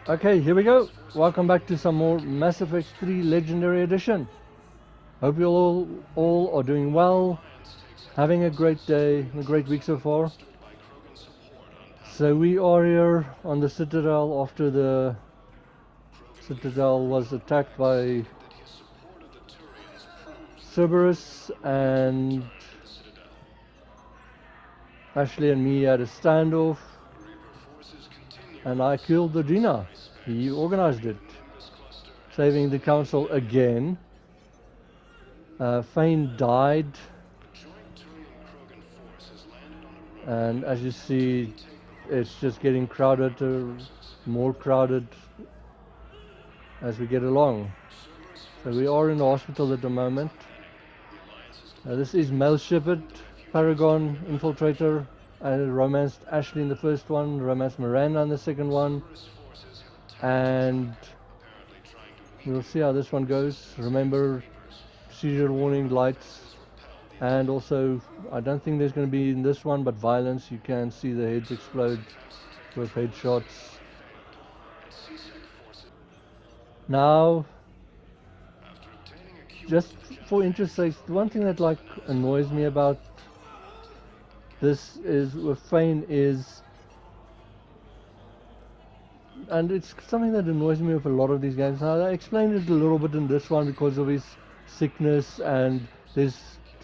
Okay, here we go. Welcome back to some more Mass Effect 3 Legendary Edition. Hope you all are doing well, having a great day and a great week so far. So we are here on the Citadel after the Citadel was attacked by Cerberus, and Ashley and me had a standoff, and I killed the Dina. He organized it, saving the council again. Fane died, and as you see, it's just getting crowded, more crowded as we get along. So we are in the hospital at the moment. This is male Shepard, Paragon, Infiltrator. I romanced Ashley in the first one, romanced Miranda in the second one, and we'll see how this one goes. Remember, seizure warning lights, and also I don't think there's going to be in this one, but violence. You can see the heads explode with headshots. Now, just for interest sake, the one thing that annoys me about this is with Fane is, and it's something that annoys me with a lot of these games. Now, I explained it a little bit in this one because of his sickness and there's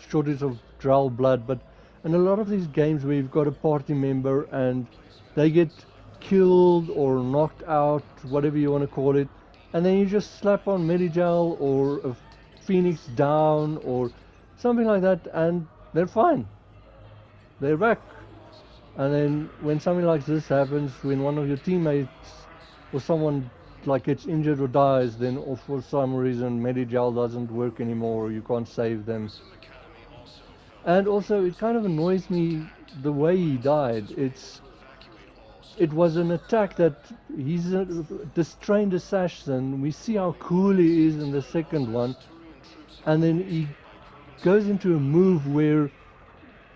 shortage of drow blood, but in a lot of these games where you've got a party member and they get killed or knocked out, whatever you want to call it, and then you just slap on Medigel or a Phoenix down or something like that, and they're fine. They're back. And then when something like this happens, when one of your teammates or someone gets injured or dies, then for some reason Medigel doesn't work anymore, or you can't save them. And also, it kind of annoys me the way he died. It was an attack that he's this trained assassin. We see how cool he is in the second one, and then he goes into a move where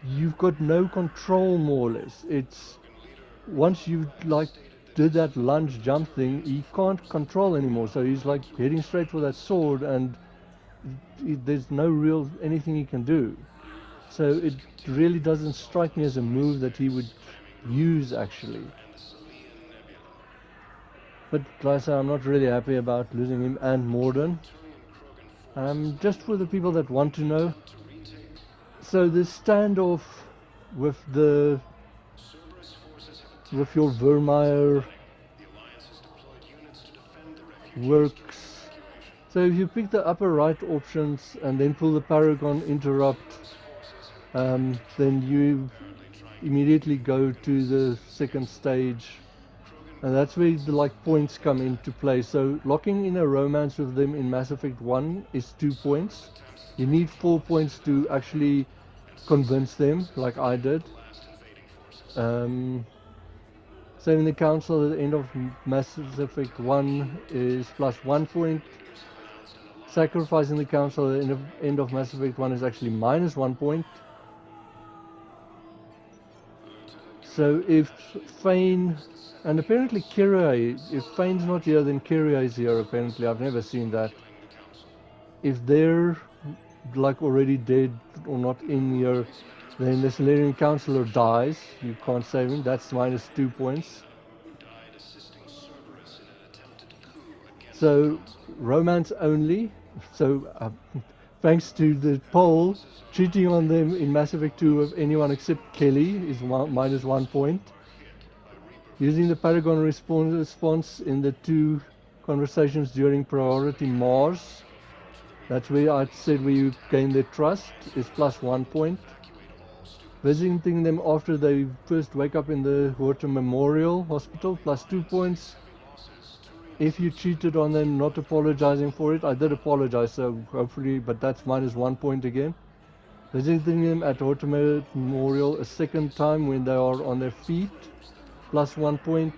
you've got no control, more or less. It's once you did that lunge jump thing, he can't control anymore. So he's heading straight for that sword, and there's no real anything he can do. So it really doesn't strike me as a move that he would use actually. But like I say, I'm not really happy about losing him and Morden. Just for the people that want to know. So the standoff with your Vermeer works. So if you pick the upper right options and then pull the Paragon interrupt, then you immediately go to the second stage, and that's where the points come into play. So locking in a romance with them in Mass Effect 1 is 2 points. You need 4 points to actually convince them, like I did. Saving the council at the end of Mass Effect 1 is plus 1 point. Sacrificing the council at the end of Mass Effect 1 is actually minus 1 point. So if Fane, and apparently Kyrie, if Fane's not here, then Kyrie is here apparently. I've never seen that. If they're already dead or not in here, then the Solarian Counselor dies. You can't save him. That's minus 2 points. So romance only. So thanks to the poll, cheating on them in Mass Effect 2 of anyone except Kelly is minus 1 point. Using the Paragon response in the 2 conversations during Priority Mars, that's where I said where you gain their trust, is plus 1 point. Visiting them after they first wake up in the Horta Memorial Hospital, plus 2 points. If you cheated on them, not apologizing for it. I did apologize, so hopefully, but that's minus 1 point again. Visiting them at Horta Memorial a second time when they are on their feet, plus 1 point.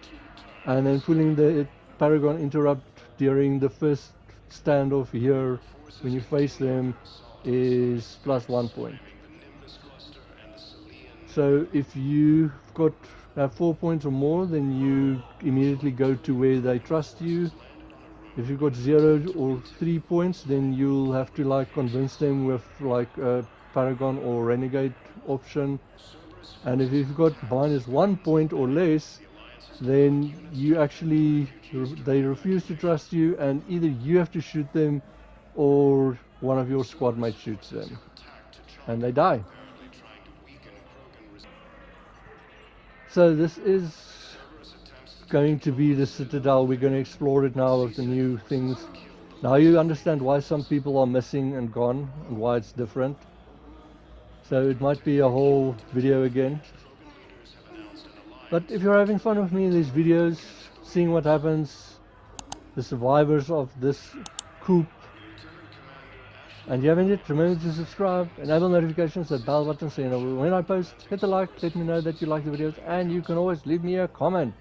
And then pulling the Paragon interrupt during the first standoff here when you face them is plus 1 point. So if you've got have 4 points or more, then you immediately go to where they trust you. If you've got 0 or 3 points, then you'll have to like convince them with like a Paragon or Renegade option. And if you've got -1 point or less, then you actually they refuse to trust you, and either you have to shoot them or one of your squad mates shoots them, and they die. So this is going to be the Citadel. We're going to explore it now with the new things. Now you understand why some people are missing and gone and why it's different. So it might be a whole video again. But if you're having fun with me in these videos, seeing what happens, the survivors of this coup, and you haven't yet, remember to subscribe, enable notifications, that bell button, so you know when I post. Hit the like, let me know that you like the videos, and you can always leave me a comment.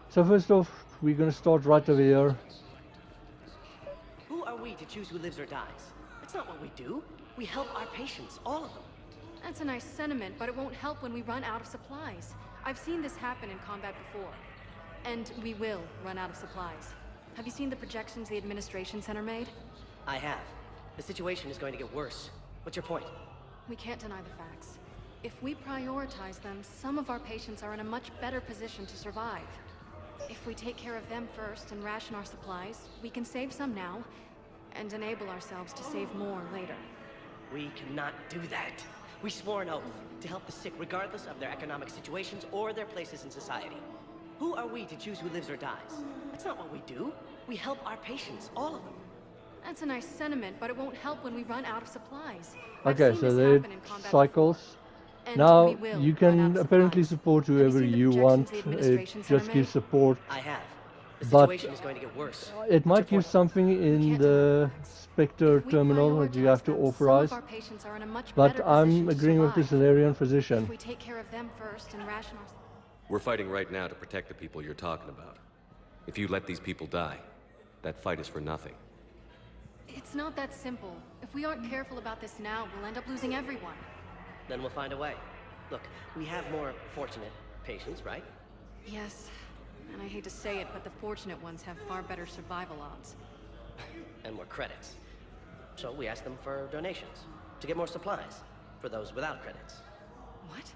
So first off, we're going to start right over here. Who are we to choose who lives or dies? That's not what we do. We help our patients, all of them. That's a nice sentiment, but it won't help when we run out of supplies. I've seen this happen in combat before. And we will run out of supplies. Have you seen the projections the Administration Center made? I have. The situation is going to get worse. What's your point? We can't deny the facts. If we prioritize them, some of our patients are in a much better position to survive. If we take care of them first and ration our supplies, we can save some now, and enable ourselves to save more later. We cannot do that. We swore an oath to help the sick regardless of their economic situations or their places in society. Who are we to choose who lives or dies? That's not what we do. We help our patients, all of them. That's a nice sentiment, but it won't help when we run out of supplies. Okay, so there cycles. Now you can apparently support whoever you want. It just gives support. I have. The But situation is going to get worse. it might give something in the Spectre terminal that you have to authorize. But I'm agreeing with the Solarian physician. If we take care of them first and ration our... We're fighting right now to protect the people you're talking about. If you let these people die, that fight is for nothing. It's not that simple. If we aren't careful about this now, we'll end up losing everyone. Then we'll find a way. Look, we have more fortunate patients, right? Yes. And I hate to say it, but the fortunate ones have far better survival odds. And more credits. So we ask them for donations, to get more supplies, for those without credits. What?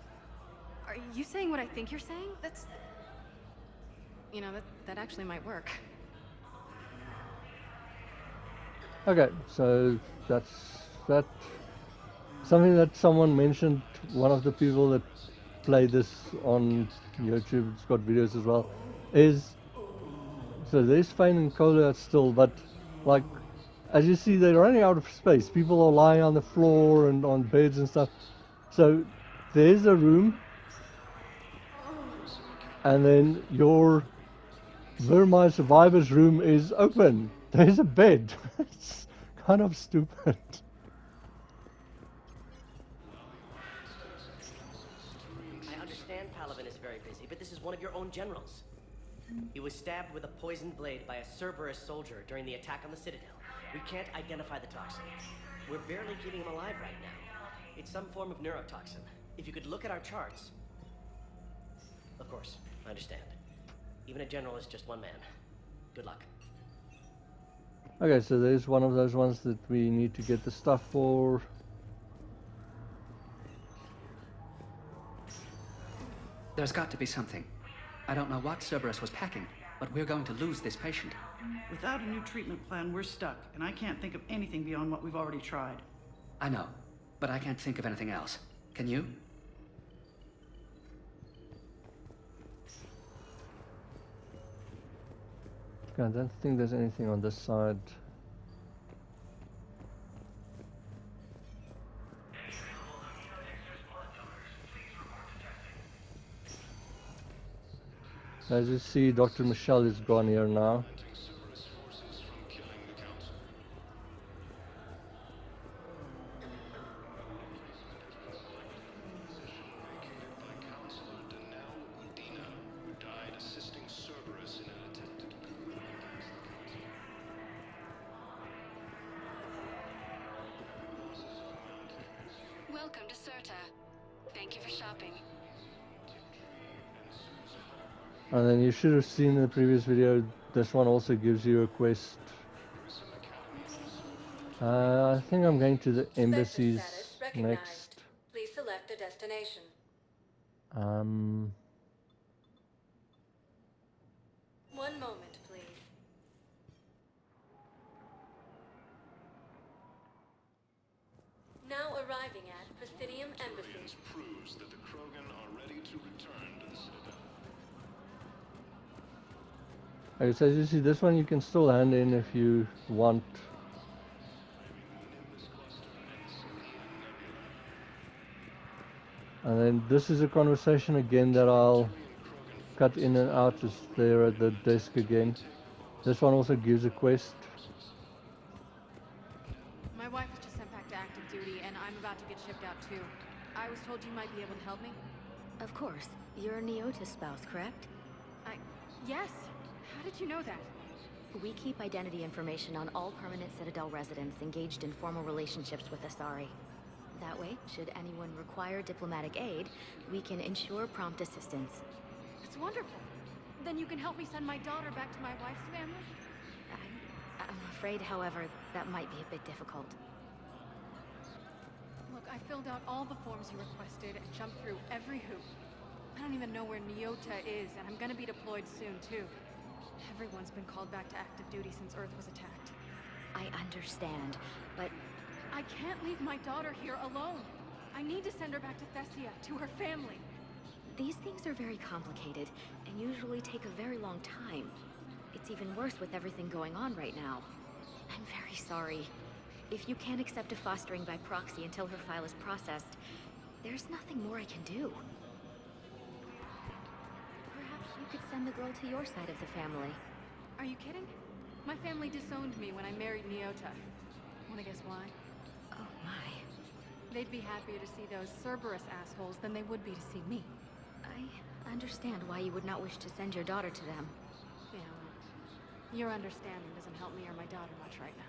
Are you saying what I think you're saying? That's... You know, that actually might work. Okay, so that's that. Something that someone mentioned, one of the people that play this on YouTube, it's got videos as well, is, so there's Fane and Cola still, but like, as you see, they're running out of space. People are lying on the floor and on beds and stuff. So there's a room, and then your Vermine survivor's room is open. There's a bed. It's kind of stupid. I understand Paladin is very busy, but this is one of your own generals. He was stabbed with a poisoned blade by a Cerberus soldier during the attack on the Citadel. We can't identify the toxin. We're barely keeping him alive right now. It's some form of neurotoxin. If you could look at our charts... Of course, I understand. Even a general is just one man. Good luck. Okay, so there's one of those ones that we need to get the stuff for. There's got to be something. I don't know what Cerberus was packing, but we're going to lose this patient. Without a new treatment plan, we're stuck, and I can't think of anything beyond what we've already tried. I know, but I can't think of anything else. Can you? Okay, I don't think there's anything on this side. As you see, Dr. Michelle is gone here now. Welcome to Serta. Thank you for shopping. And then you should have seen in the previous video, this one also gives you a quest. I think I'm going to the embassies next. Please select a destination. Um, 1 moment, please. Now arriving at Presidium Embassy. Proves that the Krogan are ready to return to the Citadel. okay, so as you see, this one you can still hand in if you want. And then this is a conversation again that I'll cut in and out. It's there at the desk again. This one also gives a quest. My wife was just sent back to active duty, and I'm about to get shipped out too. I was told you might be able to help me. Of course. You're Neota's spouse, correct? Yes. How did you know that? We keep identity information on all permanent Citadel residents engaged in formal relationships with Asari. That way, should anyone require diplomatic aid, we can ensure prompt assistance. It's wonderful. Then you can help me send my daughter back to my wife's family? I'm afraid, however, that might be a bit difficult. Look, I filled out all the forms you requested and jumped through every hoop. I don't even know where Neota is, and I'm gonna be deployed soon, too. Everyone's been called back to active duty since Earth was attacked. I understand, but I can't leave my daughter here alone. I need to send her back to Thessia, to her family. these things are very complicated and usually take a very long time. It's even worse with everything going on right now. I'm very sorry. If you can't accept a fostering by proxy until her file is processed, there's nothing more I can do. Perhaps you could send the girl to your side of the family. Are you kidding? My family disowned me when I married Neota. Wanna guess why? Oh my. They'd be happier to see those Cerberus assholes than they would be to see me. I understand why you would not wish to send your daughter to them. Yeah, well, your understanding doesn't help me or my daughter much right now.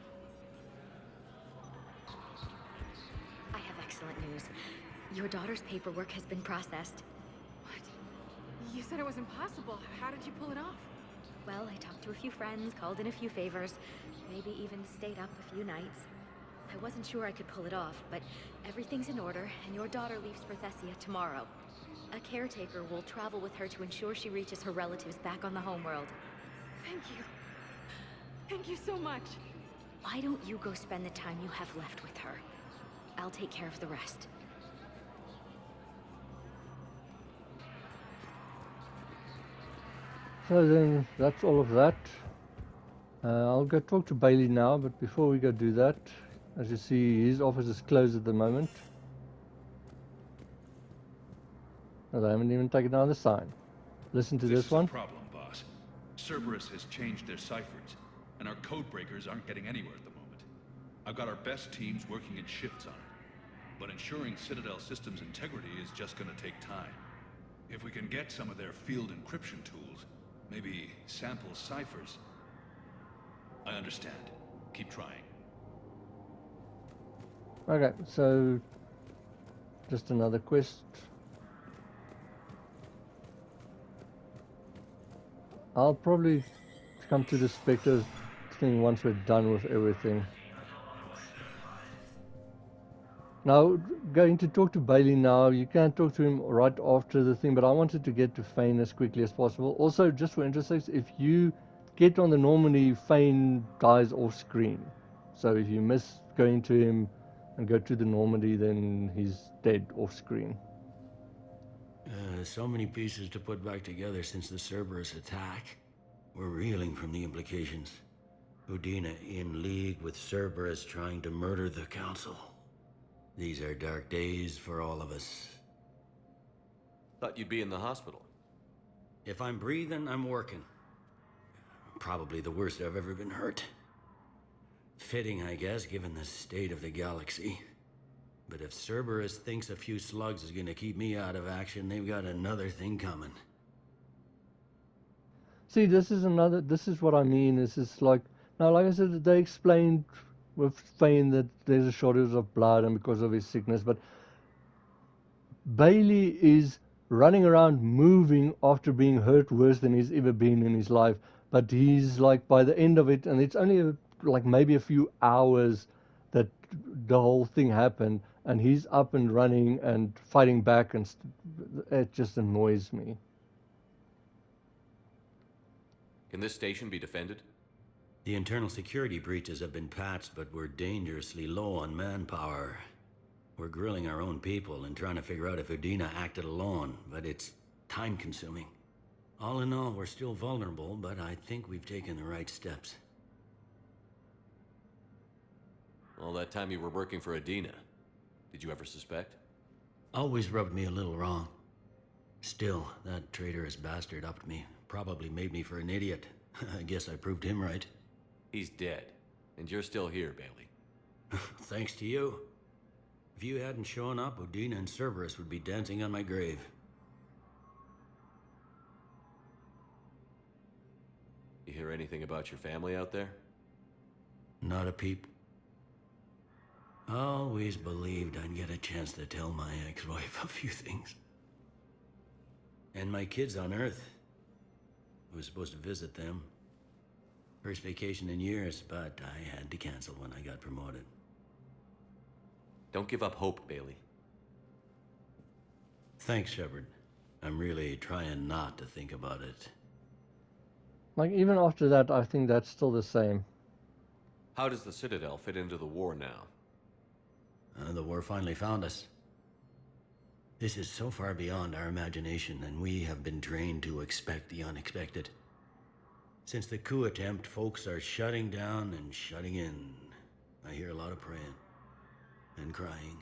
I have excellent news. Your daughter's paperwork has been processed. What? You said it was impossible. How did you pull it off? Well, I talked to a few friends, called in a few favors, maybe even stayed up a few nights. I wasn't sure I could pull it off, but everything's in order, and your daughter leaves for Thessia tomorrow. A caretaker will travel with her to ensure she reaches her relatives back on the homeworld. Thank you. Thank you so much. Why don't you go spend the time you have left with her? I'll take care of the rest. So then that's all of that. I'll go talk to Bailey now, but before we go do that, as you see, his office is closed at the moment. No, they haven't even taken down the sign. Listen to this one. This is a problem, boss. Cerberus has changed their ciphers, and our code breakers aren't getting anywhere at the moment. I've got our best teams working in shifts on it, but ensuring Citadel systems integrity is just gonna take time. If we can get some of their field encryption tools, maybe sample ciphers. I understand. Keep trying. Okay, so just another quest. I'll probably come to the Spectre thing once we're done with everything. Now, going to talk to Bailey now. You can talk to him right after the thing, but I wanted to get to Fane as quickly as possible. Also, just for interest's sake, if you get on the Normandy, Fane dies off screen. So if you miss going to him and go to the Normandy, then he's dead off screen. So many pieces to put back together since the Cerberus attack. We're reeling from the implications. Udina in league with Cerberus trying to murder the Council. These are dark days for all of us. Thought you'd be in the hospital. If I'm breathing, I'm working. Probably the worst I've ever been hurt. Fitting, I guess, given the state of the galaxy. But if Cerberus thinks a few slugs is gonna keep me out of action, they've got another thing coming. See, this is what I mean. This is like, now, like I said, they explained with Fane that there's a shortage of blood and because of his sickness, but Bailey is running around moving after being hurt worse than he's ever been in his life. But he's like by the end of it, and it's only like maybe a few hours that the whole thing happened, and he's up and running and fighting back, and it just annoys me. Can this station be defended? The internal security breaches have been patched, but we're dangerously low on manpower. We're grilling our own people and trying to figure out if Udina acted alone, but it's time-consuming. All in all, we're still vulnerable, but I think we've taken the right steps. All that time you were working for Udina, did you ever suspect? Always rubbed me a little wrong. Still, that traitorous bastard upped me. Probably made me for an idiot. I guess I proved him right. He's dead, and you're still here, Bailey. Thanks to you. If you hadn't shown up, Udina and Cerberus would be dancing on my grave. You hear anything about your family out there? Not a peep. Always believed I'd get a chance to tell my ex-wife a few things. And my kids on Earth. I was supposed to visit them. First vacation in years, but I had to cancel when I got promoted. Don't give up hope, Bailey. Thanks, Shepard. I'm really trying not to think about it. Like, even after that, I think that's still the same. How does the Citadel fit into the war now? The war finally found us. This is so far beyond our imagination, and we have been trained to expect the unexpected. Since the coup attempt, folks are shutting down and shutting in. I hear a lot of praying and crying.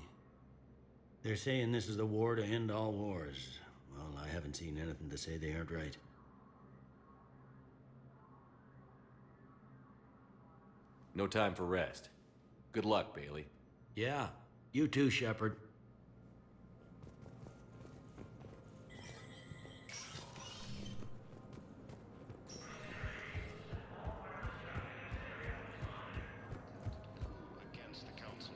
They're saying this is the war to end all wars. Well, I haven't seen anything to say they aren't right. No time for rest. Good luck, Bailey. Yeah, you too, Shepard. Against the Council.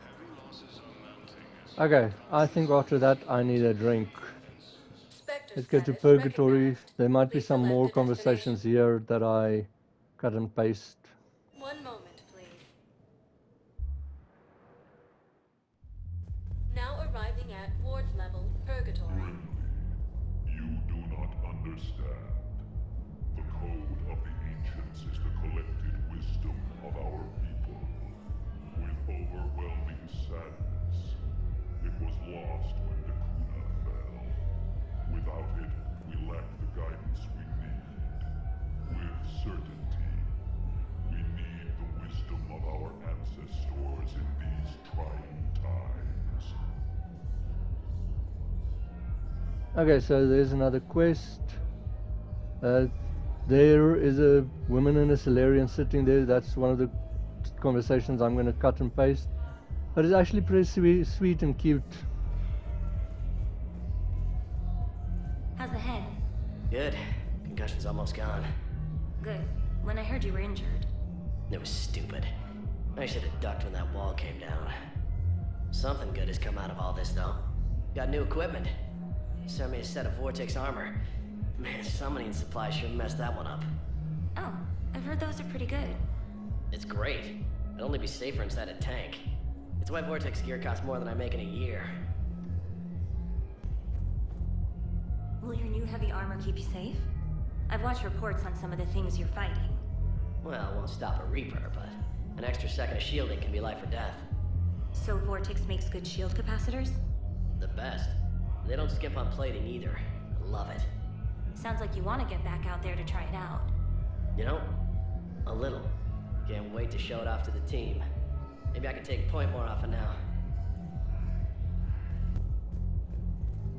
Heavy losses are mounting. Okay, I think after that I need a drink. Let's go to Purgatory. There might be some more conversations here that I cut and paste. One moment, please. Now arriving at ward level Purgatory. You do not understand. The code of the ancients is the collected wisdom of our people. With overwhelming sadness, it was lost when Dakuna fell. Without it, we lack the guidance we need. With certainty, we need the wisdom of our ancestors in these trying times. Okay, so there's another quest. There is a woman and a Solarian sitting there. That's one of the conversations I'm going to cut and paste. But it's actually pretty sweet and cute. How's the head? Good. Concussion's almost gone. Good. When I heard you were injured. It was stupid. I should have ducked when that wall came down. Something good has come out of all this, though. Got new equipment. Sent me a set of Vortex armor. Man, summoning supplies sure messed that one up. Oh, I've heard those are pretty good. It's great. It'd only be safer inside a tank. It's why Vortex gear costs more than I make in a year. Will your new heavy armor keep you safe? I've watched reports on some of the things you're fighting. Well, it won't stop a Reaper, but an extra second of shielding can be life or death. So Vortex makes good shield capacitors? The best. They don't skip on plating either. I love it. Sounds like you want to get back out there to try it out. You know, a little. Can't wait to show it off to the team. Maybe I can take point more often now.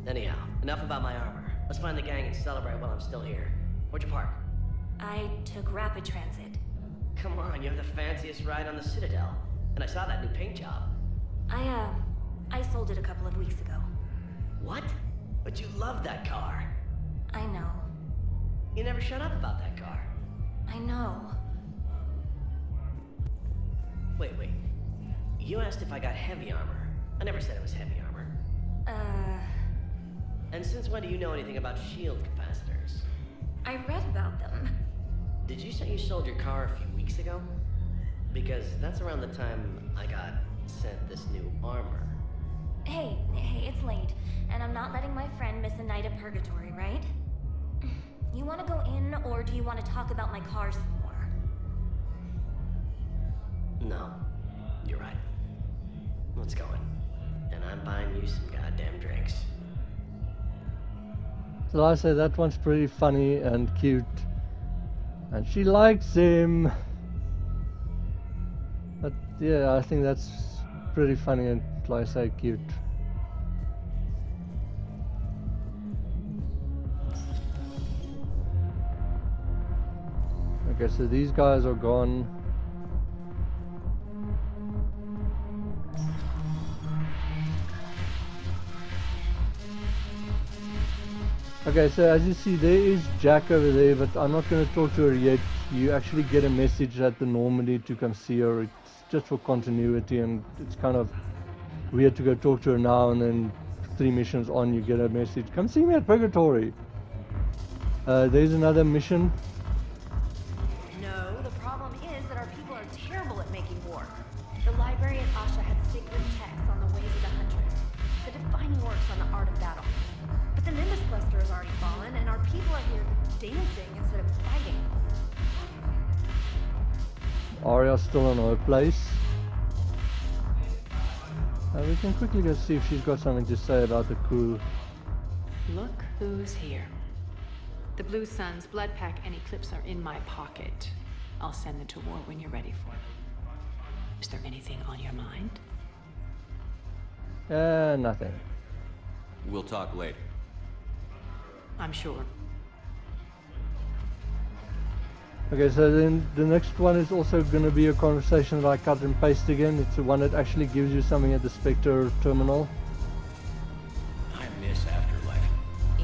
Anyhow, enough about my armor. Let's find the gang and celebrate while I'm still here. Where'd you park? I took rapid transit. Come on, you have the fanciest ride on the Citadel. And I saw that new paint job. I sold it a couple of weeks ago. What? But you love that car. I know. You never shut up about that car. I know. Wait. You asked if I got heavy armor. I never said it was heavy armor. And since when do you know anything about shield capacitors? I read about them. Did you say you sold your car a few weeks ago? Because that's around the time I got sent this new armor. Hey, it's late, and I'm not letting my friend miss a night of purgatory, right? You want to go in, or do you want to talk about my car some more? No, you're right. Let's go in. And I'm buying you some goddamn drinks. So like I say, that one's pretty funny and cute. And she likes him. But yeah, I think that's pretty funny and, like I say, cute. Okay, so these guys are gone. Okay, so as you see, there is Jack over there, but I'm not going to talk to her yet. You actually get a message at the Normandy to come see her. It's just for continuity, and it's kind of weird to go talk to her now, and then 3 missions on, you get a message. Come see me at Purgatory. There's another mission. No, the problem is that our people are terrible at making war. The library at Asha had sacred texts on the ways of the Huntress, the defining works on the art of battle. But the Nimbus cluster has already fallen, and our people are here dancing instead of fighting. Arya's still in her place. We can quickly go see if she's got something to say about the crew. Look who's here. The Blue Suns, Bloodpack, and Eclipse are in my pocket. I'll send them to war when you're ready for them. Is there anything on your mind? Nothing. We'll talk later. I'm sure. Okay, so then the next one is also going to be a conversation that I cut and paste again. It's the one that actually gives you something at the Spectre terminal. I miss Afterlife.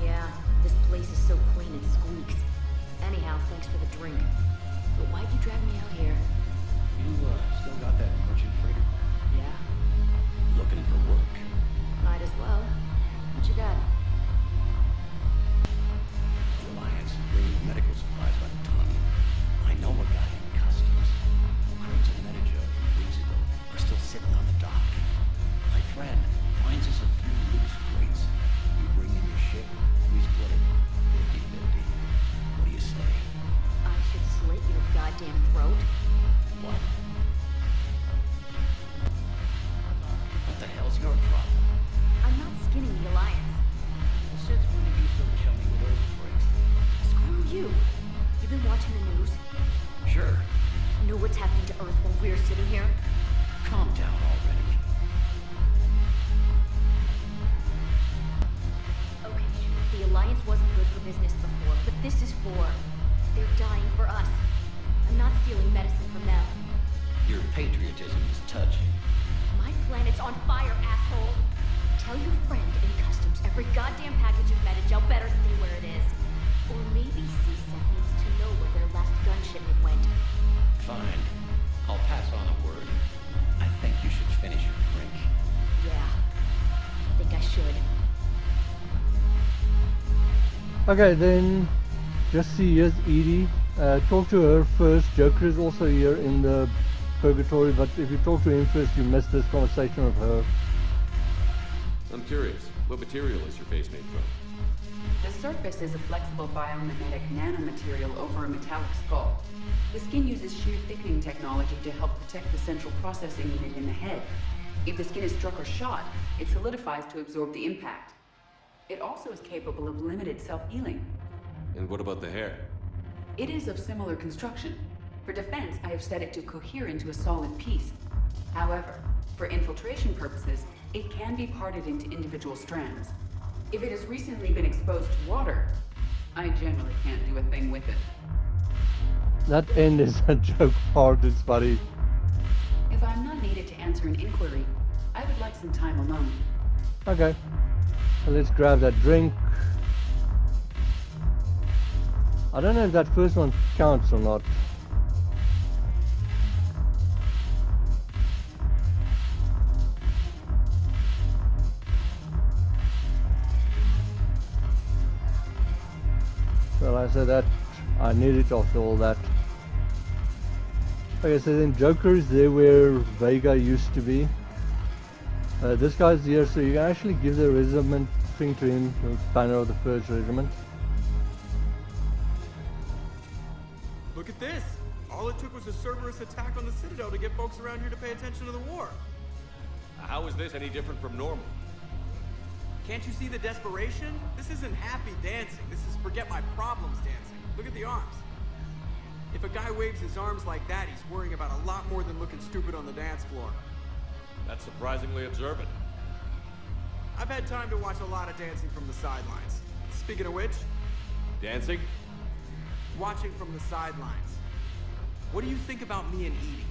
Yeah, this place is so clean it squeaks. Anyhow, thanks for the drink. But why'd you drag me out here? You, still got that merchant freighter? Yeah, Looking for work. might as well. What you got? Alliance bringing medical supplies by the ton. I know a guy in customs. Crates of Medijo a few weeks ago are still sitting on the dock. My friend finds us a few loose crates. You bring in your ship, we split it. 50-50. What do you say? I should slit your goddamn throat. What? What the hell's your problem? I'm not skinning the Alliance. Since when have you so chummy with those freaks? Screw you. You've been watching the news? Sure. Know what's happening to Earth while we're sitting here? Calm down already. Okay, sure. The Alliance wasn't good for business before, but this is for... They're dying for us. I'm not stealing medicine from them. Your patriotism is touching. My planet's on fire, asshole! Tell your friend in customs every goddamn package of Medijo better stay where it is. Or maybe CSEC needs to know where their last gun shipment went. Fine. I'll pass on a word. I think you should finish your drink. Yeah, I think I should. Okay, then just see, here's Edie. Talk to her first. Joker is also here in the Purgatory, but if you talk to him first, you miss this conversation with her. I'm curious, what material is your face made from? The surface is a flexible biomimetic nanomaterial over a metallic skull. The skin uses shear thickening technology to help protect the central processing unit in the head. If the skin is struck or shot, it solidifies to absorb the impact. It also is capable of limited self-healing. And what about the hair? It is of similar construction. For defense, I have set it to cohere into a solid piece. However, for infiltration purposes, it can be parted into individual strands. If it has recently been exposed to water, I generally can't do a thing with it. That end is a joke part, it's funny. If I'm not needed to answer an inquiry, I would like some time alone. Okay, so let's grab that drink. I don't know if that first one counts or not. So like I said, that I need it after all that. Okay, so then Joker is there where Vega used to be. This guy's here, so you can actually give the regiment thing to him, the banner of the 1st Regiment. Look at this! All it took was a Cerberus attack on the Citadel to get folks around here to pay attention to the war. How is this any different from normal? Can't you see the desperation? This isn't happy dancing. This is forget my problems dancing. Look at the arms. If a guy waves his arms like that, he's worrying about a lot more than looking stupid on the dance floor. That's surprisingly observant. I've had time to watch a lot of dancing from the sidelines. Speaking of which... Dancing? Watching from the sidelines. What do you think about me and Edie?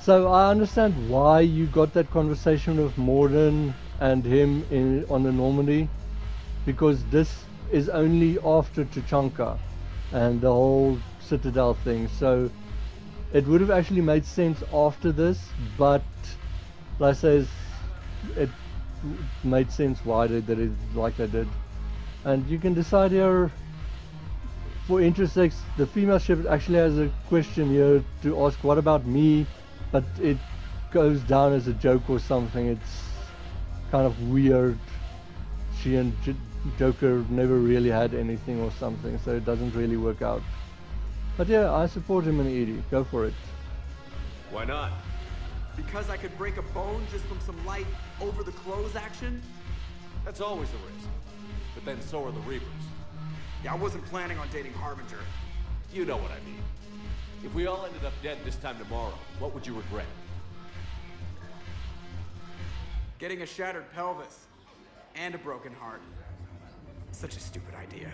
So I understand why you got that conversation with Morden and him on the Normandy, because this is only after Tuchanka and the whole Citadel thing. So it would have actually made sense after this, but like I say, it made sense why they did it like they did. And you can decide here, for interest sakes, the female Shepard actually has a question here to ask, what about me? But it goes down as a joke or something. It's kind of weird. She and Joker never really had anything or something, so it doesn't really work out. But yeah, I support him and Edie. Go for it. Why not? Because I could break a bone just from some light over-the-clothes action? That's always a risk. But then so are the Reapers. Yeah, I wasn't planning on dating Harbinger. You know what I mean. If we all ended up dead this time tomorrow, what would you regret? Getting a shattered pelvis. And a broken heart. Such a stupid idea.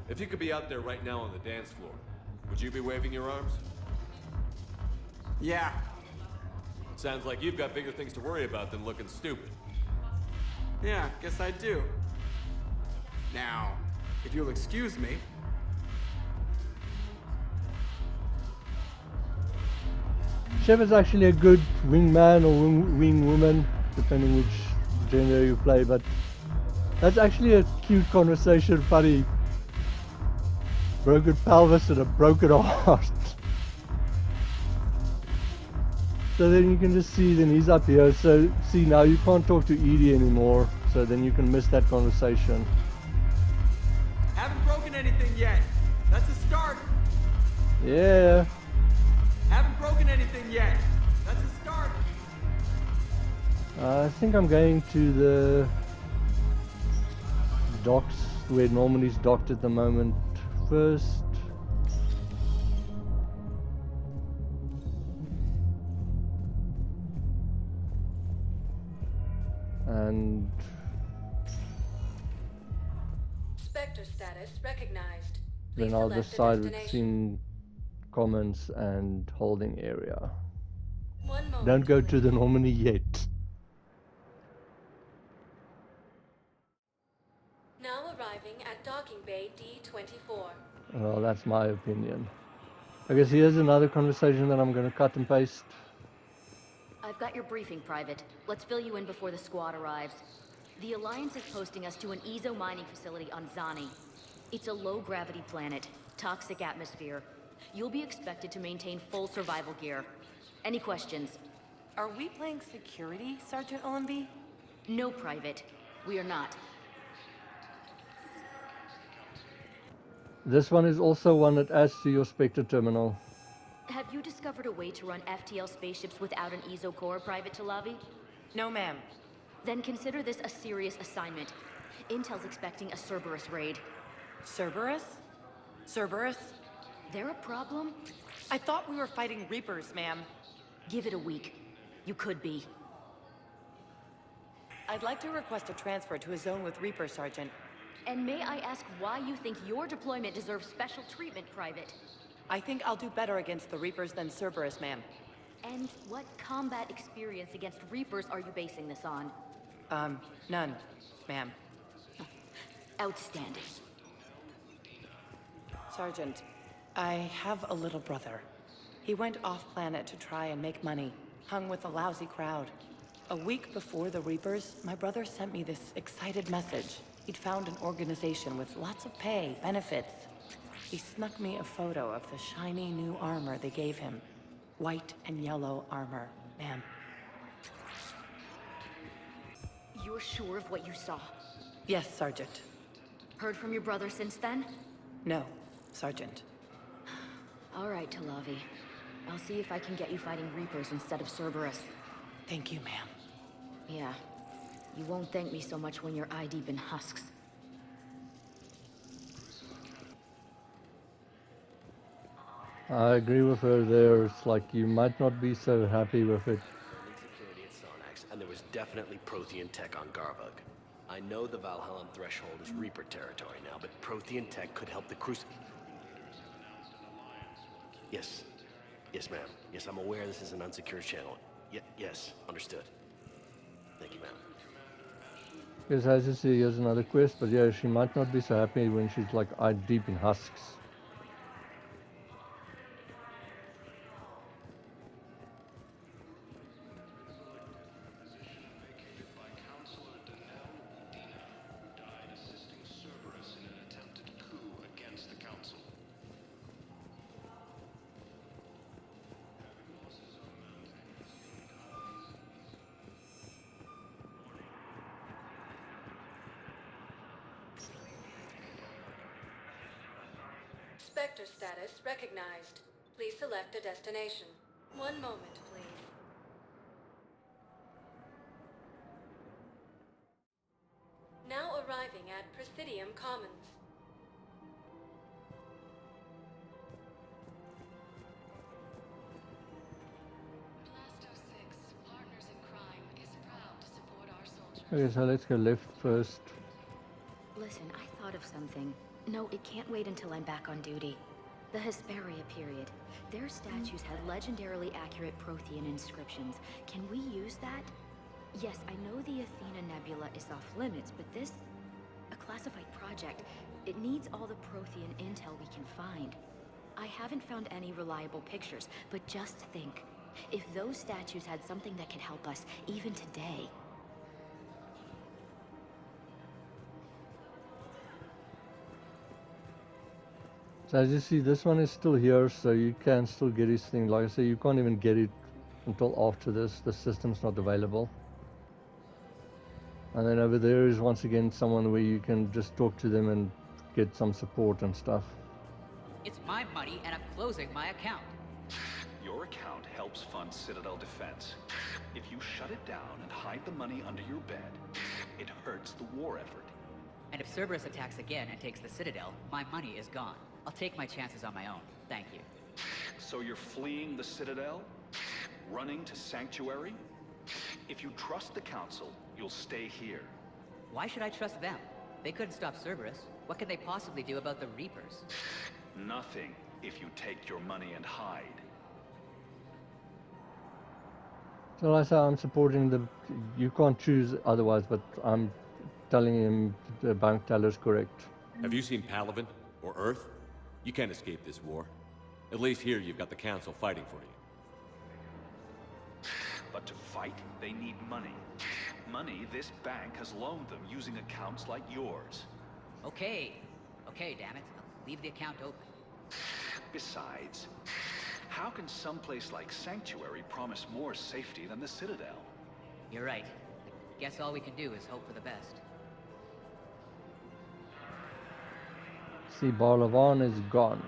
If you could be out there right now on the dance floor, would you be waving your arms? Yeah. Sounds like you've got bigger things to worry about than looking stupid. Yeah, guess I do. Now, if you'll excuse me... Shepard's actually a good wingman or wing woman, depending which gender you play, but that's actually a cute conversation, buddy. Broken pelvis and a broken heart. So then you can just see, then he's up here, so see now you can't talk to Edie anymore, so then you can miss that conversation. Haven't broken anything yet. That's a start. Yeah. Haven't broken anything yet. That's a start. I think I'm going to the docks where Normandy's docked at the moment first. And Spectre status recognized. then I'll decide between commons and holding area. Don't go to the Normandy yet. Now arriving at docking bay D24. Well, that's my opinion. I guess here's another conversation that I'm going to cut and paste. I've got your briefing, Private. Let's fill you in before the squad arrives. The Alliance is posting us to an Ezo mining facility on Zani. It's a low-gravity planet, toxic atmosphere. You'll be expected to maintain full survival gear. Any questions? Are we playing security, Sergeant Ullenby? No, Private. We are not. This one is also one that adds to your Spectre terminal. Have you discovered a way to run FTL spaceships without an Ezo core, Private Talavi? No, ma'am. Then consider this a serious assignment. Intel's expecting a Cerberus raid. Cerberus? Cerberus? They're a problem? I thought we were fighting Reapers, ma'am. Give it a week. You could be. I'd like to request a transfer to a zone with Reaper, Sergeant. And may I ask why you think your deployment deserves special treatment, Private? I think I'll do better against the Reapers than Cerberus, ma'am. And what combat experience against Reapers are you basing this on? None, ma'am. Outstanding. Sergeant, I have a little brother. He went off-planet to try and make money, hung with a lousy crowd. A week before the Reapers, my brother sent me this excited message. He'd found an organization with lots of pay, benefits. He snuck me a photo of the shiny new armor they gave him. White and yellow armor, ma'am. You're sure of what you saw? Yes, Sergeant. Heard from your brother since then? No, Sergeant. All right, Talavi. I'll see if I can get you fighting Reapers instead of Cerberus. Thank you, ma'am. Yeah. You won't thank me so much when you're eye-deep in husks. I agree with her there. It's like you might not be so happy with it. Security at Sonax, and there was definitely Prothean tech on Garvug. I know the Valhallan threshold is Reaper territory now, but Prothean tech could help the Yes. Yes, ma'am. Yes, I'm aware this is an unsecured channel. Yes, understood. Thank you, ma'am. Yes, as you see, here's another quest, but yeah, she might not be so happy when she's like eye deep in husks. Spectre status recognized. Please select a destination. One moment, please. Now arriving at Presidium Commons. Okay, so let's go left first. Listen, I thought of something. No, it can't wait until I'm back on duty. The Hesperia period. Their statues had legendarily accurate Prothean inscriptions. Can we use that? Yes, I know the Athena Nebula is off limits, but this... a classified project. It needs all the Prothean intel we can find. I haven't found any reliable pictures, but just think. If those statues had something that could help us, even today... So as you see, this one is still here, so you can still get his thing. Like I say, you can't even get it until after this. The system's not available. And then over there is once again someone where you can just talk to them and get some support and stuff. It's my money and I'm closing my account. Your account helps fund Citadel defense. If you shut it down and hide the money under your bed, it hurts the war effort. And if Cerberus attacks again and takes the Citadel, my money is gone. I'll take my chances on my own. Thank you. So you're fleeing the Citadel? Running to Sanctuary? If you trust the Council, you'll stay here. Why should I trust them? They couldn't stop Cerberus. What could they possibly do about the Reapers? Nothing, if you take your money and hide. So like I say, I'm supporting the... You can't choose otherwise, but I'm telling him the bank teller's correct. Have you seen Palaven or Earth? You can't escape this war. At least here you've got the Council fighting for you. But to fight, they need money. Money this bank has loaned them using accounts like yours. Okay, damn it. I'll leave the account open. Besides, how can someplace like Sanctuary promise more safety than the Citadel? You're right. Guess all we can do is hope for the best. See, Barlavan is gone.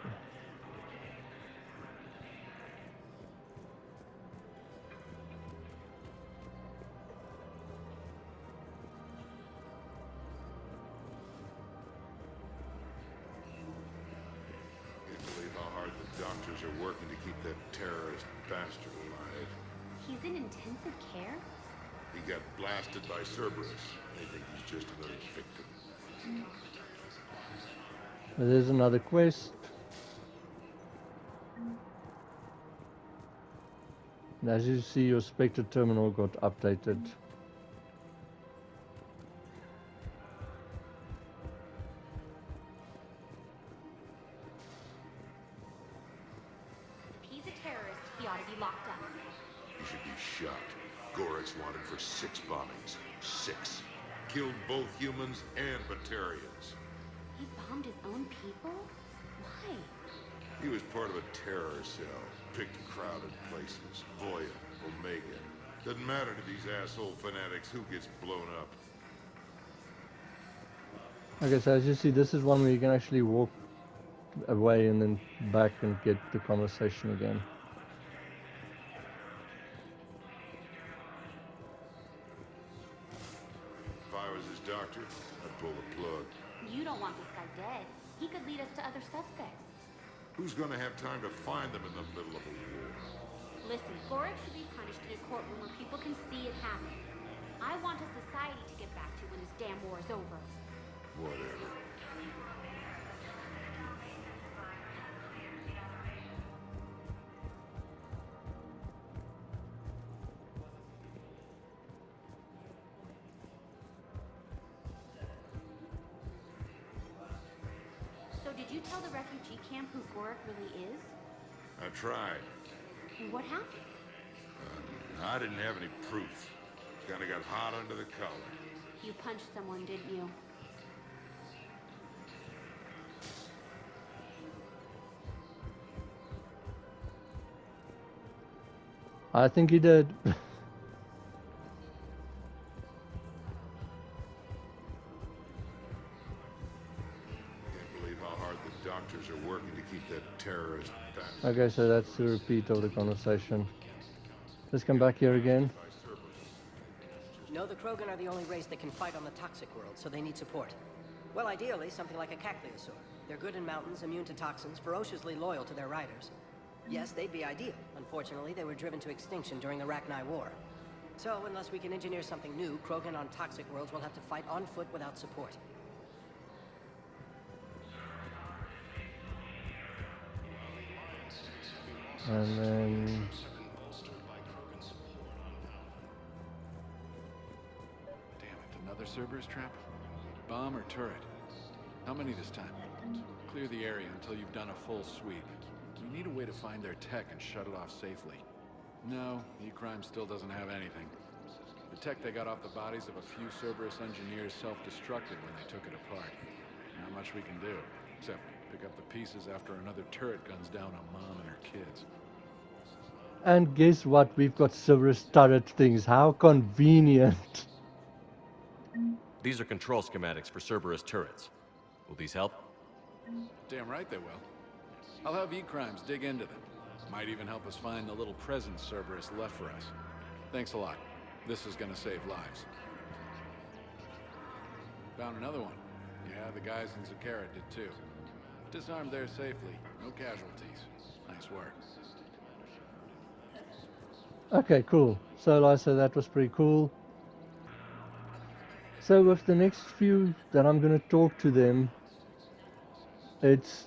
Can't believe how hard the doctors are working to keep that terrorist bastard alive. He's in intensive care? He got blasted by Cerberus. They think he's just another victim. There's another quest. And as you see, your Spectre terminal got updated. If he's a terrorist, he ought to be locked up. He should be shot. Gorex wanted for 6 bombings. 6. Killed both humans and Batarians. He bombed his own people? Why? He was part of a terror cell. Picked crowded places. Voya, Omega. Doesn't matter to these asshole fanatics who gets blown up. Okay, so as you see, this is one where you can actually walk away and then back and get the conversation again. If I was his doctor, I'd pull the plug. You don't want this guy dead. He could lead us to other suspects. Who's gonna have time to find them in the middle of a war? Listen, Gorik should be punished in a courtroom where people can see it happen. I want a society to get back to when this damn war is over. Whatever. So did you tell the refugee camp who Gorik really is? I tried. And what happened? I didn't have any proof. Kinda got hot under the collar. You punched someone, didn't you? I think he did. Can't believe how hard the doctors are working to keep that terrorist back. Okay, so that's the repeat of the conversation. Let's come back here again. No, the Krogan are the only race that can fight on the toxic world, so they need support. Well, ideally, something like a cacliosaur. They're good in mountains, immune to toxins, ferociously loyal to their riders. Yes, they'd be ideal. Unfortunately, they were driven to extinction during the Rachni War. So, unless we can engineer something new, Krogan on toxic worlds will have to fight on foot without support. And then... Damn it, another Cerberus trap? Bomb or turret? How many this time? Clear the area until you've done a full sweep. We need a way to find their tech and shut it off safely. No, E-Crime still doesn't have anything. The tech they got off the bodies of a few Cerberus engineers self-destructed when they took it apart. Not much we can do, except pick up the pieces after another turret guns down a mom and her kids. And guess what? We've got Cerberus turret things. How convenient. These are control schematics for Cerberus turrets. Will these help? Damn right they will. I'll have E-Crimes dig into them. Might even help us find the little present Cerberus left for us. Thanks a lot. This is gonna save lives. Found another one. Yeah, the guys in Zakara did too. Disarmed there safely. No casualties. Nice work. Okay, cool. So like I said, that was pretty cool. So with the next few that I'm going to talk to them, it's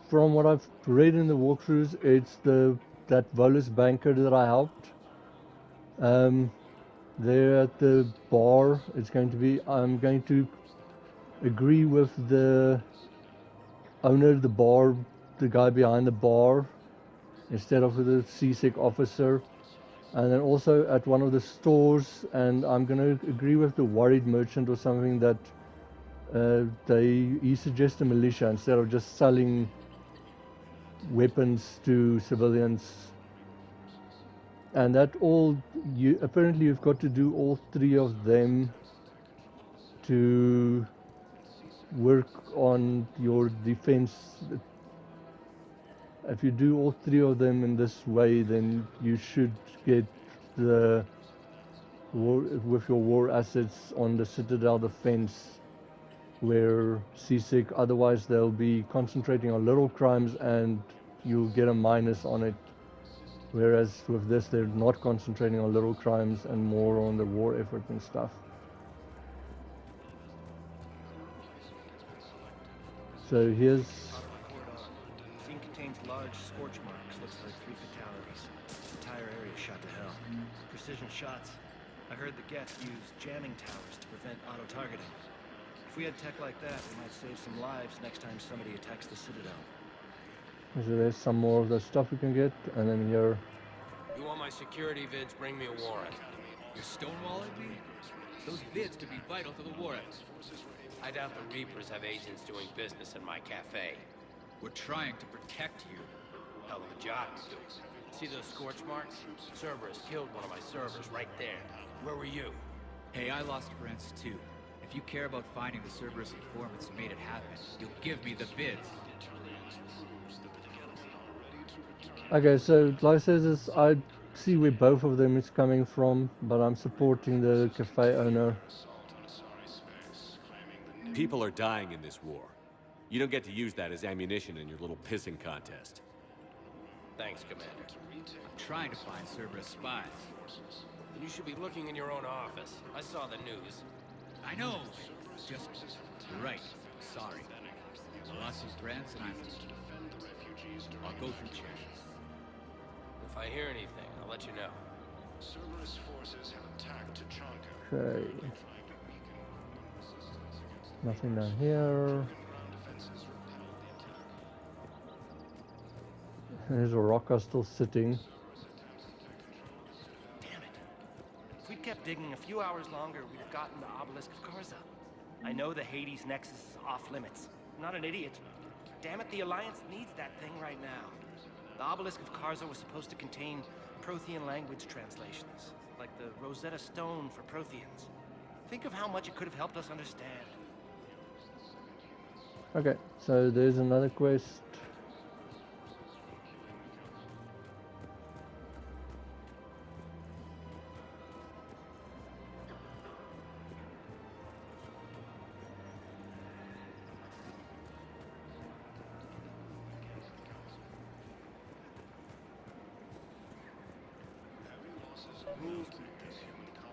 from what I've read in the walkthroughs, it's that Volus banker that I helped. There at the bar, it's going to be, I'm going to agree with the owner of the bar, the guy behind the bar, instead of with the CSEC officer. And then also at one of the stores, and I'm going to agree with the worried merchant or something that he suggests a militia instead of just selling weapons to civilians. And that all, apparently you've got to do all three of them to work on your defense. If you do all three of them in this way, then you should get the war, with your war assets on the Citadel defense, where CSEC, otherwise they'll be concentrating on little crimes and you'll get a minus on it. Whereas with this, they're not concentrating on little crimes and more on the war effort and stuff. So here's... Scene contains large scorch marks. Looks like 3 fatalities. Entire area shot to hell. Precision shots. I heard the Geth use jamming towers to prevent auto-targeting. If we had tech like that, we might save some lives next time somebody attacks the Citadel. So there's some more of the stuff we can get, and then here... You want my security vids, bring me a warrant. You're stonewalling me? Those vids could be vital to the war effort. I doubt the Reapers have agents doing business in my cafe. We're trying to protect you. Hell of a job you're doing. See those scorch marks? Cerberus killed one of my servers right there. Where were you? Hey, I lost Francis too. If you care about finding the Cerberus informants who made it happen, you'll give me the vids. Okay, so like I said, I see where both of them is coming from, but I'm supporting the cafe owner. People are dying in this war. You don't get to use that as ammunition in your little pissing contest. Thanks, Commander. I'm trying to find Cerberus spies. You should be looking in your own office. I saw the news. I know. Just, you're right. Sorry. I lost some friends and I'll go through channels. If I hear anything, I'll let you know. Cerberus forces have attacked Tachanka. Okay. Nothing down here. There's a rocker still sitting. Damn it. If we'd kept digging a few hours longer, we'd have gotten the obelisk of Karza. I know the Hades Nexus is off limits. I'm not an idiot. Damn it, the Alliance needs that thing right now. The obelisk of Karza was supposed to contain Prothean language translations, like the Rosetta Stone for Protheans. Think of how much it could have helped us understand. Okay, so there's another quest.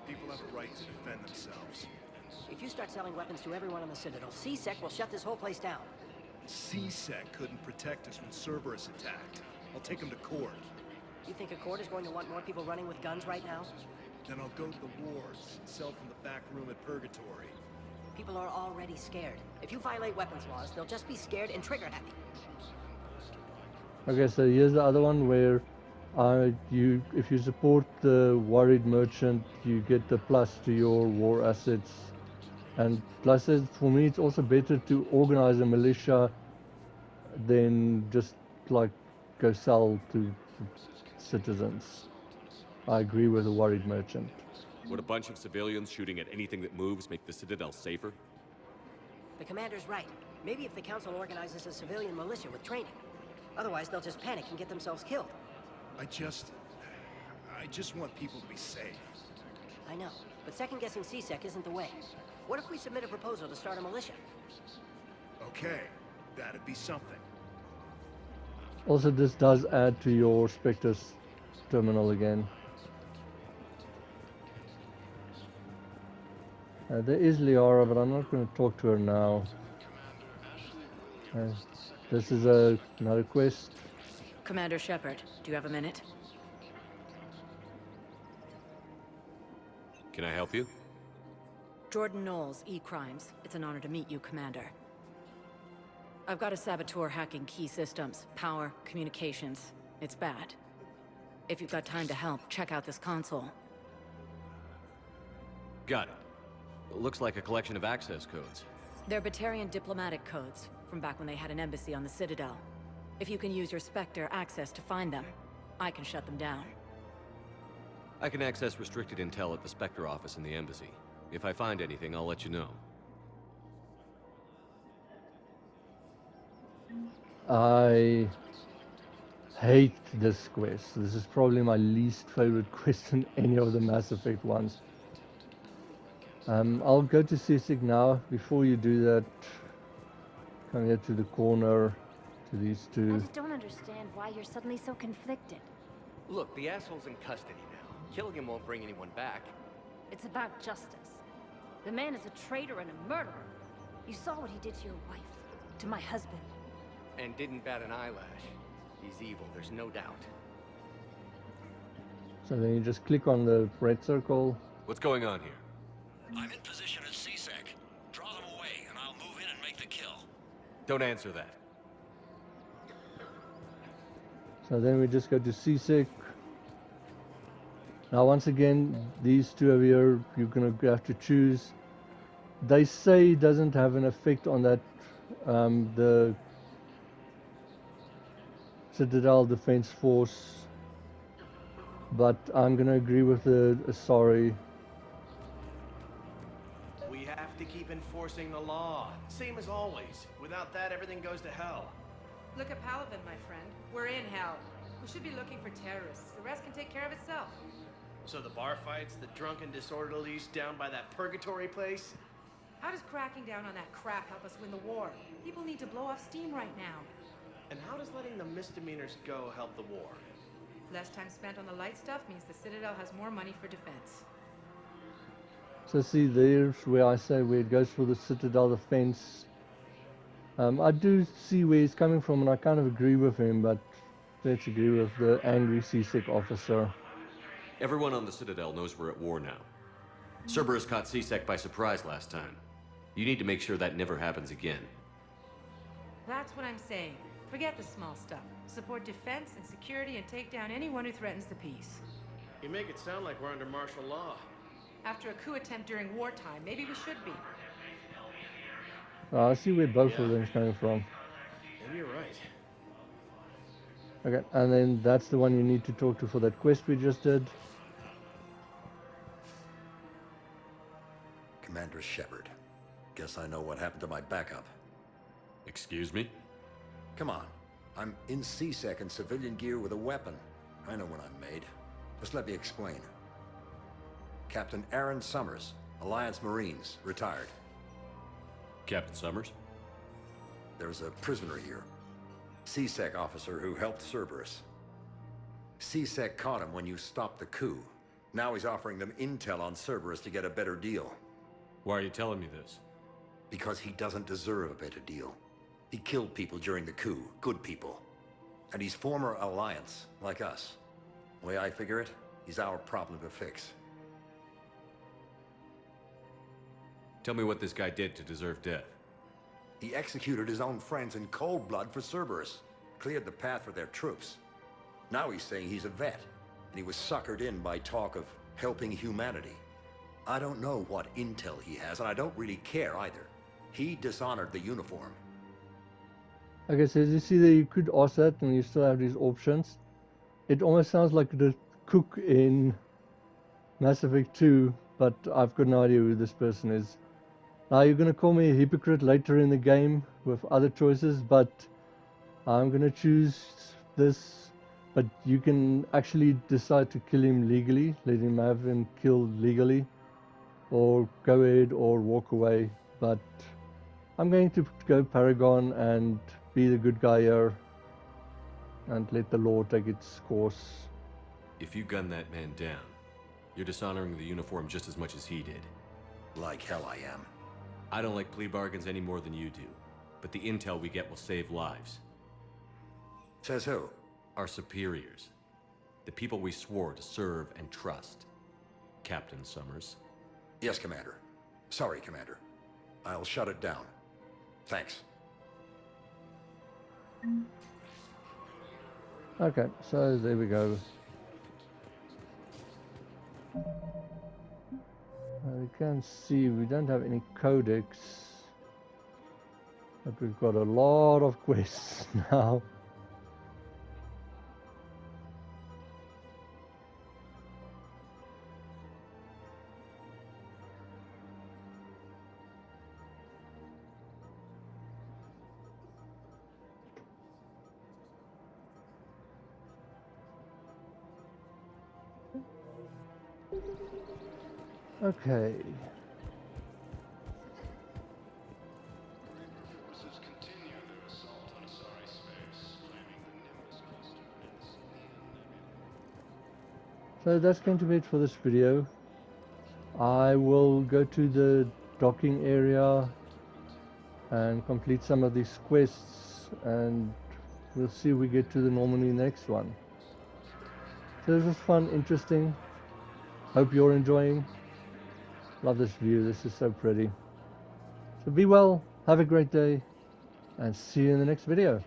People have a right to defend themselves. If you start selling weapons to everyone on the Citadel, CSEC will shut this whole place down. CSEC couldn't protect us when Cerberus attacked. I'll take him to court. You think a court is going to want more people running with guns right now? Then I'll go to the wards and sell from the back room at Purgatory. People are already scared. If you violate weapons laws, they'll just be scared and trigger happy. Okay, so here's the other one where if you support the worried merchant, you get the plus to your war assets. And plus, for me, it's also better to organize a militia than just like go sell to citizens. I agree with the worried merchant. Would a bunch of civilians shooting at anything that moves make the Citadel safer? The commander's right. Maybe if the council organizes a civilian militia with training. Otherwise, they'll just panic and get themselves killed. I just want people to be safe. I know, but second-guessing CSEC isn't the way. What if we submit a proposal to start a militia? Okay, that'd be something. Also, this does add to your Spectre's terminal again. There is Liara, but I'm not going to talk to her now. This is another quest. Commander Shepard, do you have a minute? Can I help you? Jordan Knowles, E-Crimes. It's an honor to meet you, Commander. I've got a saboteur hacking key systems, power, communications. It's bad. If you've got time to help, check out this console. Got it. Looks like a collection of access codes. They're Batarian diplomatic codes, from back when they had an embassy on the Citadel. If you can use your Spectre access to find them, I can shut them down. I can access restricted intel at the Spectre office in the embassy. If I find anything, I'll let you know. I hate this quest. This is probably my least favorite quest in any of the Mass Effect ones. I'll go to CSIC now. Before you do that, come here to the corner, to these I two. just don't understand why you're suddenly so conflicted. Look, the asshole's in custody now. Killing him won't bring anyone back. It's about justice. The man is a traitor and a murderer. You saw what he did to your wife, to my husband. And didn't bat an eyelash. He's evil, there's no doubt. So then you just click on the red circle. What's going on here? I'm in position at CSEC. Draw them away, and I'll move in and make the kill. Don't answer that. So then we just go to CSIC. Now once again, these two over here, you're going to have to choose. They say it doesn't have an effect on that, the Citadel Defense Force, but I'm going to agree with the sorry. We have to keep enforcing the law, same as always. Without that, everything goes to hell. Look at Paladin, my friend. We're in hell. We should be looking for terrorists. The rest can take care of itself. So the bar fights, the drunken disorderlies down by that purgatory place? How does cracking down on that crap help us win the war? People need to blow off steam right now. And how does letting the misdemeanors go help the war? Less time spent on the light stuff means the Citadel has more money for defense. So see, there's where I say where it goes for the Citadel Defense. I do see where he's coming from, and I kind of agree with him, but let's agree with the angry CSEC officer. Everyone on the Citadel knows we're at war now. Cerberus caught CSEC by surprise last time. You need to make sure that never happens again. That's what I'm saying. Forget the small stuff. Support defense and security and take down anyone who threatens the peace. You make it sound like we're under martial law. After a coup attempt during wartime, maybe we should be. I see where both of them is coming from. Maybe you're right. Okay, and then that's the one you need to talk to for that quest we just did. Commander Shepard. Guess I know what happened to my backup. Excuse me? Come on. I'm in CSEC in civilian gear with a weapon. I know what I'm made. Just let me explain. Captain Aaron Summers, Alliance Marines, retired. Captain Summers? There's a prisoner here. CSEC officer who helped Cerberus. CSEC caught him when you stopped the coup. Now he's offering them intel on Cerberus to get a better deal. Why are you telling me this? Because he doesn't deserve a better deal. He killed people during the coup, good people. And he's former Alliance, like us. The way I figure it, he's our problem to fix. Tell me what this guy did to deserve death. He executed his own friends in cold blood for Cerberus. Cleared the path for their troops. Now he's saying he's a vet. And he was suckered in by talk of helping humanity. I don't know what intel he has, and I don't really care either. He dishonored the uniform. Okay, so as you see there, you could ask that, and you still have these options. It almost sounds like the cook in Mass Effect 2, but I've got no idea who this person is. Now, you're going to call me a hypocrite later in the game with other choices, but I'm going to choose this. But you can actually decide to kill him legally, let him have him killed legally, or go ahead or walk away. But I'm going to go Paragon and be the good guy here and let the law take its course. If you gun that man down, you're dishonoring the uniform just as much as he did. Like hell I am. I don't like plea bargains any more than you do, but the intel we get will save lives. Says who? Our superiors. The people we swore to serve and trust. Captain Summers. Yes, Commander. Sorry, Commander. I'll shut it down. Thanks. Okay, so there we go. You can see we don't have any codex, but we've got a lot of quests now. Okay. So that's going to be it for this video. I will go to the docking area and complete some of these quests, and we'll see if we get to the Normandy next one. So this was fun, interesting. Hope you're enjoying. Love this view, this is so pretty. So be well, have a great day, and see you in the next video.